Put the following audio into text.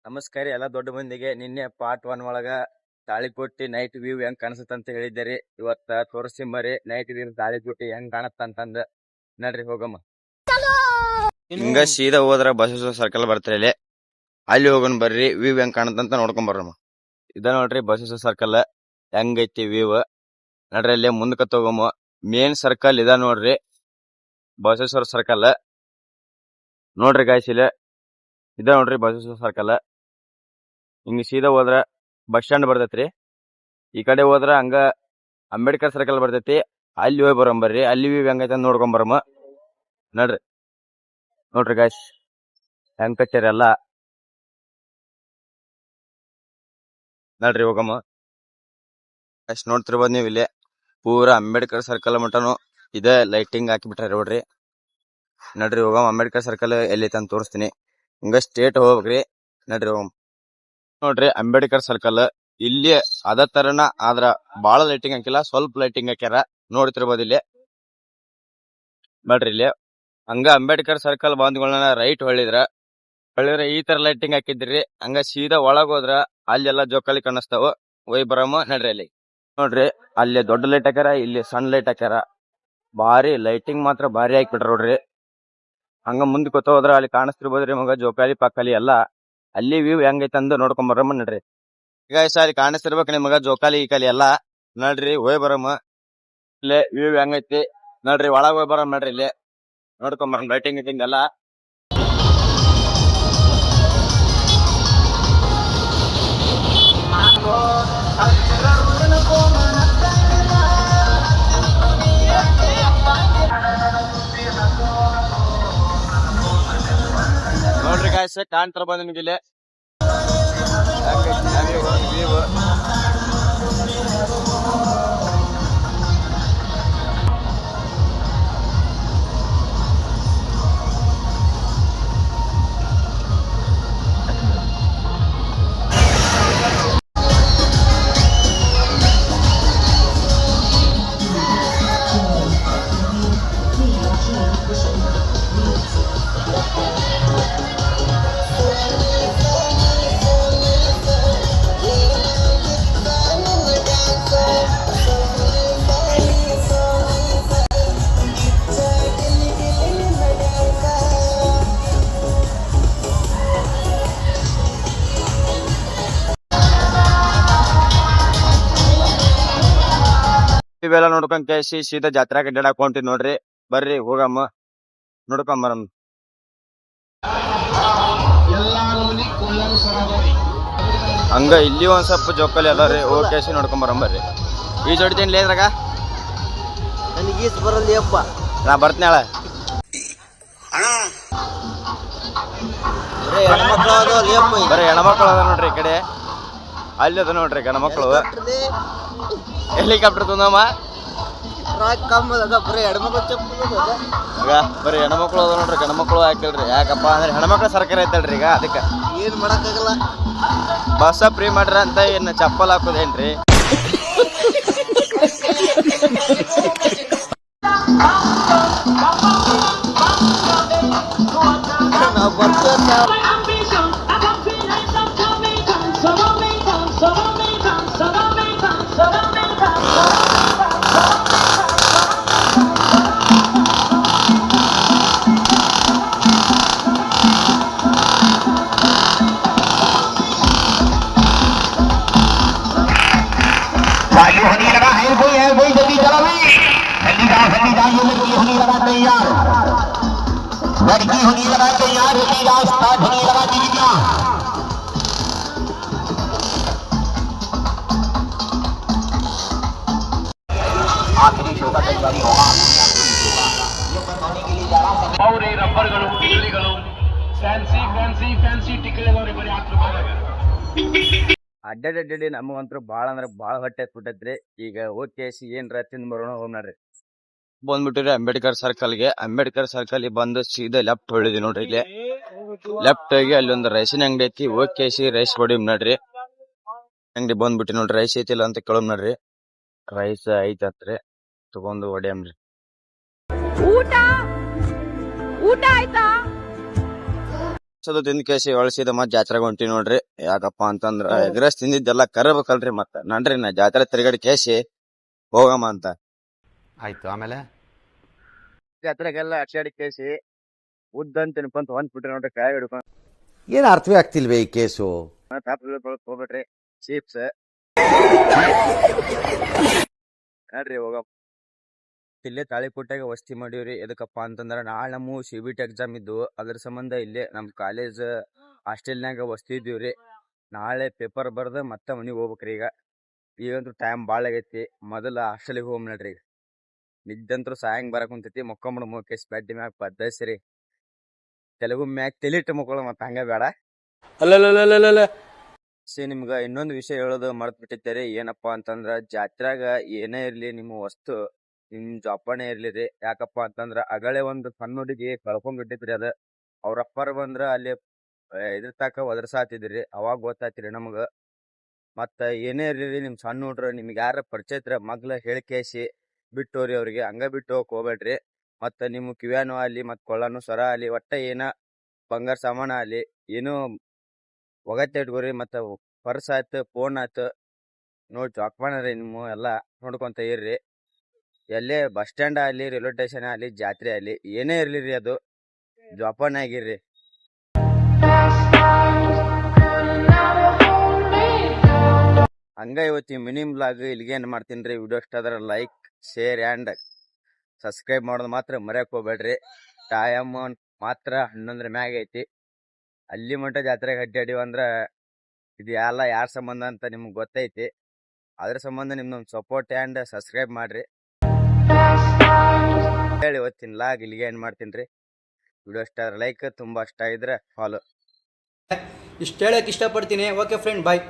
ನಮಸ್ಕಾರ ಎಲ್ಲ ದೊಡ್ಡ ಮಂದಿಗೆ. ನಿನ್ನೆ ಪಾರ್ಟ್ 1 ಒಳಗ ತಾಳಿಕೋಟಿ ನೈಟ್ ವ್ಯೂ ಹೆಂಗ್ ಕಾಣಿಸುತ್ತಂತ ಹೇಳಿದ್ದೀರಿ. ಇವತ್ತ ತೋರಿಸ್ತಿಂಬರಿ ನೈಟ್ ವ್ಯೂ ತಾಳಿಕೋಟಿ ಹೆಂಗ್ ಕಾಣತ್ತಂತಂದ. ನಡ್ರಿ ಹೋಗಮ್ಮ. ಹಿಂಗ ಸೀದಾ ಹೋದ್ರ ಬಸವೇಶ್ವರ ಸರ್ಕಲ್ ಬರ್ತಾರೆ ಇಲ್ಲಿ. ಅಲ್ಲಿ ಹೋಗೋಣ ಬರ್ರಿ, ವ್ಯೂ ಹೆಂಗ್ ಕಾಣತ್ತಂತ ನೋಡ್ಕೊಂಡ್ ಬರಮ್ಮ. ಇದ ನೋಡ್ರಿ ಬಸವೇಶ್ವರ ಸರ್ಕಲ್ ಹೆಂಗೈತಿ ವ್ಯೂ. ನಡ್ರಿ ಅಲ್ಲಿ ಮುಂದಕ್ಕೆ ತಗೋಮ. ಮೇನ್ ಸರ್ಕಲ್ ಇದ ನೋಡ್ರಿ, ಬಸವೇಶ್ವರ ಸರ್ಕಲ್ ನೋಡ್ರಿ ಗಾಯ್ಸ್. ಇಲ್ಲಿ ಇದ ನೋಡ್ರಿ ಬಸವೇಶ್ವರ ಸರ್ಕಲ್. ಹಿಂಗ ಸೀದಾ ಹೋದ್ರ ಬಸ್ ಸ್ಟ್ಯಾಂಡ್ ಬರ್ತೈತ್ರಿ. ಈ ಕಡೆ ಹೋದ್ರ ಹಂಗ ಅಂಬೇಡ್ಕರ್ ಸರ್ಕಲ್ ಬರ್ತೈತಿ. ಅಲ್ಲಿ ಹೋಗಿ ಬರಂಬರ್ರಿ, ಅಲ್ಲಿ ವ್ಯೂ ಹೆಂಗೈತೆ ನೋಡ್ಕೊಂಡ್ ಬರಮ್ಮ. ನೋಡ್ರಿ ಗಾಯ್ಸ್ ಹೆಂಗ್ ಕಟ್ಟಾರ ಎಲ್ಲ. ನಡ್ರಿ ಹೋಗಮ್ಮ. ಅಷ್ಟ್ ನೋಡ್ತಿರ್ಬೋದು ನೀವು ಇಲ್ಲಿ ಪೂರಾ ಅಂಬೇಡ್ಕರ್ ಸರ್ಕಲ್ ಮಟನು ಇದೇ ಲೈಟಿಂಗ್ ಹಾಕಿ ಬಿಟ್ಟಾರ ನೋಡ್ರಿ. ನಡ್ರಿ ಹೋಗಮ್ಮ. ಅಂಬೇಡ್ಕರ್ ಸರ್ಕಲ್ ಎಲ್ಲೈತೆ ಅಂತ ತೋರಿಸ್ತೀನಿ. ಹಿಂಗ ಸ್ಟೇಟ್ ಹೋಗ್ಬೇಕ್ರಿ. ನಡ್ರಿ ಹೋಗಮ್ಮ. ನೋಡ್ರಿ ಅಂಬೇಡ್ಕರ್ ಸರ್ಕಲ್ ಇಲ್ಲಿ ಅದ ತರನ ಆದ್ರ ಬಾಳ ಲೈಟಿಂಗ್ ಹಾಕಿಲ್ಲ, ಸ್ವಲ್ಪ ಲೈಟಿಂಗ್ ಹಾಕ್ಯಾರ. ನೋಡ್ತಿರ್ಬೋದು ಇಲ್ಲಿ. ನೋಡ್ರಿ ಇಲ್ಲಿ ಹಂಗ ಅಂಬೇಡ್ಕರ್ ಸರ್ಕಲ್ ಬಂದ್ಗಳನ್ನ ರೈಟ್ ಹೊಳ್ಳಿದ್ರ ಈ ತರ ಲೈಟಿಂಗ್ ಹಾಕಿದ್ರಿ. ಹಂಗ ಸೀದಾ ಒಳಗ್ ಹೋದ್ರ ಅಲ್ಲೆಲ್ಲ ಜೋಕಾಲಿ ಕಾಣಿಸ್ತಾವ. ಹೋಯ್ ಬರಮ್ಮ. ನಡ್ರಿ ಅಲ್ಲಿ ನೋಡ್ರಿ, ಅಲ್ಲಿ ದೊಡ್ಡ ಲೈಟ್ ಹಾಕ್ಯಾರ, ಇಲ್ಲಿ ಸಣ್ಣ ಲೈಟ್ ಹಾಕ್ಯಾರ. ಭಾರಿ ಲೈಟಿಂಗ್ ಮಾತ್ರ ಭಾರಿ ಹಾಕ್ಬಿಟ್ರ ನೋಡ್ರಿ. ಹಂಗ ಮುಂದಕ್ಕೆ ಹೋದ್ರ ಅಲ್ಲಿ ಕಾಣಿಸ್ತಿರ್ಬೋದ್ರಿ ಮಗ ಜೋಕಾಲಿ ಪಾಕಾಲಿ ಎಲ್ಲ. ಅಲ್ಲಿ ವ್ಯೂ ಹೆಂಗೈತೆ ಅಂದು ನೋಡ್ಕೊಂಡ್ ಬರಮ್ಮ. ನಡ್ರಿ ಈಗ ಅಲ್ಲಿ ಕಾಣಿಸ್ತಿರ್ಬೇಕು ನಿಮಗ ಜೋಕಾಲಿ ಈಕಾಲಿ ಎಲ್ಲ. ನಡ್ರಿ ಹೋಯ್ ಬರಮ್ಮ. ಇಲ್ಲೇ ವ್ಯೂ ಹೆಂಗೈತಿ ನಡ್ರಿ, ಒಳಗ್ ಹೋಯ್ ಬರಮ್ಮ. ನಡ್ರಿ ಇಲ್ಲಿ ನೋಡ್ಕೊಂಡ್ ಬರಮ್ಮ ಲೈಟಿಂಗ್ ಗಿಟಿಂಗ್ ಎಲ್ಲ. ನೋಡ್ರಿ ಗಾಯ್ಸ್ ಕಾಣ್ತಿರ್ಬೋದು ನಿಮ್ಗೆ ಇಲ್ಲಿ ವ್ಯೂ. ಇವೆಲ್ಲ ನೋಡ್ಕೊಂಡ್ ಕೇಸಿ ಸೀದಾ ಜಾತ್ರಾ ಅಡ್ಡಾಡಕ್ ಹೊಂಟಿವಿ ನೋಡ್ರಿ. ಬರ್ರಿ ಹೋಗಮ್ಮ ನೋಡ್ಕೊಂಡ್ ಬರಮ್ಮ. ಹಂಗ ಇಲ್ಲಿ ಒಂದ್ ಸ್ವಲ್ಪ ಜೋಕಾಲಿ ಅದ ರೀ. ಹೋಗಿ ನೋಡ್ಕೊಂಡ್ ಬರಮ್ಮ ಬರ್ರಿ. ಈ ಜೋಡಿತೇನ್ಲಿ ಇದ್ರಾಗ ನನಗೆ ಈಸ್ ಬರಲ್ಲ ಅಪ್ಪ. ನಾ ಬರ್ತೀನಿ ಹೇಳ. ಬರೀ ಹೆಣ್ಮಕ್ಳು ಅದ ನೋಡ್ರಿ ಈ ಕಡೆ. ಅಲ್ಲಿ ಅದ ನೋಡ್ರಿ ಗಣಮಕ್ಳು. ಹೆಲಿಕಾಪ್ಟರ್ ತಂದಮ್ಮ. ಬರೀ ಹೆಣ್ಮಕ್ಳು ಅದ ನೋಡ್ರಿ, ಗಣಮಕ್ಳು ಹಾಕಿಲ್ರಿ. ಯಾಕಪ್ಪ ಅಂದ್ರೆ ಹೆಣ್ಮಕ್ಳ ಸರ್ಕಾರ ಐತಲ್ರಿ ಈಗ, ಅದಕ್ಕೆ ಏನ್ ಮಾಡಕ್ಕಾಗಲ್ಲ. ಬಸ್ ಫ್ರೀ ಮಾಡ್ರ ಅಂತ ಏನ್ ಚಪ್ಪಲ್ ಹಾಕೋದೇನ್ರಿ. ನಾವು ಬರ್ತೇವೆ. लड़की होनी लगा तैयार होगी, रास्ता होनी लगा दीजिए। आखिरी शो का तैयारी होगा और ये रಬ್ಬರ್ಗಳು ಟಿಕ್ಲಿಗಳು ಫ್ಯಾನ್ಸಿ ಫ್ಯಾನ್ಸಿ ಫ್ಯಾನ್ಸಿ ಟಿಕ್ಲಿಗಳು ಬರೀ 10 ರೂಪಾಯಿ. ಅಡ್ಡಾಡಿ ನಮಗಂತೂ ಬಾಳ ಅಂದ್ರ ಬಾಳ ಹೊಟ್ಟೆ ಹತ್ಬಿಟ್ಟೈತ್ರಿ. ಈಗ ಓಕೆ ಏನ್ರ ತಿಂದ್ ಬರೋಣ ಹೋಗ್ ನೋಡ್ರಿ. ಬಂದ್ಬಿಟ್ರಿ ಅಂಬೇಡ್ಕರ್ ಸರ್ಕಲ್ಗೆ. ಅಂಬೇಡ್ಕರ್ ಸರ್ಕಲ್ ಬಂದು ಸೀದಾ ಲೆಫ್ಟ್ ಹೊಳಿದ್ವಿ ನೋಡ್ರಿ. ಇಲ್ಲಿ ಲೆಫ್ಟ್ ಹೋಗಿ ಅಲ್ಲಿ ಒಂದು ರೈಸಿನ ಅಂಗಡಿ ಐತಿ. ಓಕೆ ರೈಸ್ ಹೊಡಿಮ್ ನಡ್ರಿ. ಅಂಗಡಿ ಬಂದ್ಬಿಟ್ಟಿ ನೋಡ್ರಿ. ರೈಸ್ ಐತಿಲ್ಲ ಅಂತ ಕೇಳಮ್ ನಡ್ರಿ. ರೈಸ್ ಐತತ್ರಿ, ತಗೊಂಡು ಹೊಡಿಯಮ್ರಿ. ಊಟ ಆಯ್ತಾ? ಸದು ತಿಂದ ಕೇಸಿ ಒಳಸಿದ ಮತ್ ಜಾತ್ರೆಗೆ ಹೊಂಟಿ ನೋಡ್ರಿ. ಯಾಕಪ್ಪ ಅಂತಂದ್ರ ಎಗ್ರೆಸ್ ತಿಂದಿದ್ದೆಲ್ಲ ಕರಬೇಕಲ್ರಿ ಮತ್ತ ನನ್ರಿ ನಾ ಜಾತ್ರೆ ತಿರುಗಾಡಿ ಕೇಸಿ ಹೋಗಮ್ಮ ಅಂತ. ಆಯ್ತು, ಆಮೇಲೆ ಜಾತ್ರೆಗೆಲ್ಲ ಅಡ್ಸಾಡಿ ಕೇಸಿ ಉದ್ದಂತ ತಿನ್ಕೊಂತ ಹೊಂದ್ಬಿಟ್ರಿ ನೋಡ್ರಿ. ಕಾಯಿ ಹಿಡ್ಕೊಂಡ್ ಏನು ಅರ್ಥವೇ ಆಗ್ತಿಲ್ವೇ ಈ ಕೇಸು? ಹೋಗ್ಬಿಟ್ರಿ ಚೀಪ್ಸ್ ನೋಡ್ರಿ ಹೋಗಮ್ಮ. ಇಲ್ಲೇ ತಾಳಿಕೋಟೆಗೆ ವಸ್ತಿ ಮಾಡೀವ್ರಿ. ಎದಕ್ಕಪ್ಪ ಅಂತಂದ್ರ ನಾಳೆ ನಮ್ಮ CBT ಎಕ್ಸಾಮ್ ಇದ್ದು ಅದ್ರ ಸಂಬಂಧ ಇಲ್ಲೇ ನಮ್ ಕಾಲೇಜ್ ಹಾಸ್ಟೆಲ್ನಾಗ ವಸ್ತಿ ಇದ್ದೀವ್ರಿ. ನಾಳೆ ಪೇಪರ್ ಬರ್ದ ಮತ್ತೆ ಮನಿಗೆ ಹೋಗ್ಬೇಕ್ರಿ. ಈಗಂತೂ ಟೈಮ್ ಭಾಳ ಆಗೈತಿ. ಮೊದಲ ಹಾಸ್ಟೆಲಿಗೆ ಹೋಗ್ ನಡ್ರಿ. ಈಗ ನಿದ್ದಂತ್ರು ಸಾಯಂಗ್ ಬರಕ್ ಕುಂತೈತಿ. ಮೊಕ್ಕೊಂಬಿಡ ಮೂಕೇಶ್ ಬೆಡ್ ಮ್ಯಾಗ ಪದ್ದಸ್ರಿ ತೆಲುಗು ಮ್ಯಾಗ ತೆಲಿಟ್ಟು ಮಕ್ಕಳು ಮತ್ತೆ ಹಂಗ ಬೇಡ. ನಿಮ್ಗ ಇನ್ನೊಂದು ವಿಷಯ ಹೇಳೋದು ಮರ್ತ್ ಬಿಟ್ಟಿದ್ದಾರೆ. ಏನಪ್ಪಾ ಅಂತಂದ್ರ ಜಾತ್ರೆಗ ಏನೇ ಇರ್ಲಿ ನಿಮ್ಮ ವಸ್ತು ನಿಮ್ ಜೋಪಾನೆ ಇರ್ಲಿರಿ. ಯಾಕಪ್ಪ ಅಂತಂದ್ರ ಅಗಳೇ ಒಂದು ಸಣ್ಣ ಹುಡುಗಿ ಕಳ್ಕೊಂಡ್ ಬಿಟ್ಟಿದ್ರಿ. ಅದ ಅವ್ರ ಅಪ್ಪರ್ ಬಂದ್ರ ಅಲ್ಲಿ ಇದ್ರ ತಕ ಒದರ್ಸಾತಿದ್ರಿ. ಅವಾಗ ಗೊತ್ತಾಯ್ತಿರಿ ನಮಗ. ಮತ್ತ ಏನೇ ಇರ್ಲಿ ನಿಮ್ ಸಣ್ಣ ಹುಡ್ರು ನಿಮ್ಗೆ ಯಾರ ಪರಿಚಯ ಇದ್ರ ಮಗ್ಲ ಹೇಳಿಕೇಸಿ ಬಿಟ್ಟೋರಿ ಅವ್ರಿಗೆ. ಹಂಗ ಬಿಟ್ಟು ಹೋಗಕ್ ಹೋಗ್ಬೇಡ್ರಿ. ಮತ್ತ ನಿಮ್ ಕಿವ್ಯಾನು ಅಲ್ಲಿ ಮತ್ ಕೊಳ್ಳನು ಸರ ಅಲ್ಲಿ ಒಟ್ಟ ಏನ ಬಂಗಾರ ಸಾಮಾನ ಅಲ್ಲಿ ಏನು ಒಗತ್ತೆ ಇಟ್ಕೋರಿ. ಮತ್ತ ಪರ್ಸ್ ಆಯ್ತು ಫೋನ್ ಆಯ್ತು ನೋಡಿ ಜೋಪಾನ ರೀ. ನಿಮ್ಮ ಎಲ್ಲಾ ನೋಡ್ಕೊಂತ ಇರ್ರಿ. ಎಲ್ಲೇ ಬಸ್ ಸ್ಟ್ಯಾಂಡ್ ಆಗ್ಲಿ ರೈಲ್ವೆ ಸ್ಟೇಷನ್ ಆಗ್ಲಿ ಜಾತ್ರೆ ಆಗ್ಲಿ ಏನೇ ಇರ್ಲಿ ರೀ ಅದು ಜೋಪಾನ ಆಗಿರ್ರಿ. ಹಂಗ ಇವತ್ತಿ ಮಿನಿ ಬ್ಲಾಗ್ ಇಲ್ಲಿಗೆ ಏನ್ ಮಾಡ್ತೀನಿ. ವಿಡಿಯೋ ಇಷ್ಟ ಆದ್ರೆ ಲೈಕ್ ಶೇರ್ ಆ್ಯಂಡ್ ಸಬ್ಸ್ಕ್ರೈಬ್ ಮಾಡೋದು ಮಾತ್ರ ಮರ್ಯಾಕ್ ಹೋಗ್ಬೇಡ್ರಿ. ಟೈಮ್ ಮಾತ್ರ 11 ಮ್ಯಾಗ ಐತಿ. ಅಲ್ಲಿ ಮಟ್ಟ ಜಾತ್ರೆಗೆ ಅಡ್ಡಾಡಿವ ಅಂದ್ರ ಇದು ಎಲ್ಲ ಯಾರ ಸಂಬಂಧ ಅಂತ ನಿಮ್ಗೆ ಗೊತ್ತೈತಿ. ಅದ್ರ ಸಂಬಂಧ ನಿಮ್ದೊಂದು ಸಪೋರ್ಟ್ ಆ್ಯಂಡ್ ಸಬ್ಸ್ಕ್ರೈಬ್ ಮಾಡ್ರಿ ಹೇಳಿ ಇವತ್ತಿನ ಲಾಗ್ ಇಲ್ಲಿಗೆ ಏನ್ ಮಾಡ್ತೀನಿ. ವಿಡಿಯೋ ಇಷ್ಟ ಆದ್ರೆ ಲೈಕ್, ತುಂಬಾ ಇಷ್ಟ ಇದ್ರೆ ಫಾಲೋ. ಇಷ್ಟು ಹೇಳಕ್ಕೆ ಇಷ್ಟಪಡ್ತೀನಿ. ಓಕೆ ಫ್ರೆಂಡ್, ಬಾಯ್.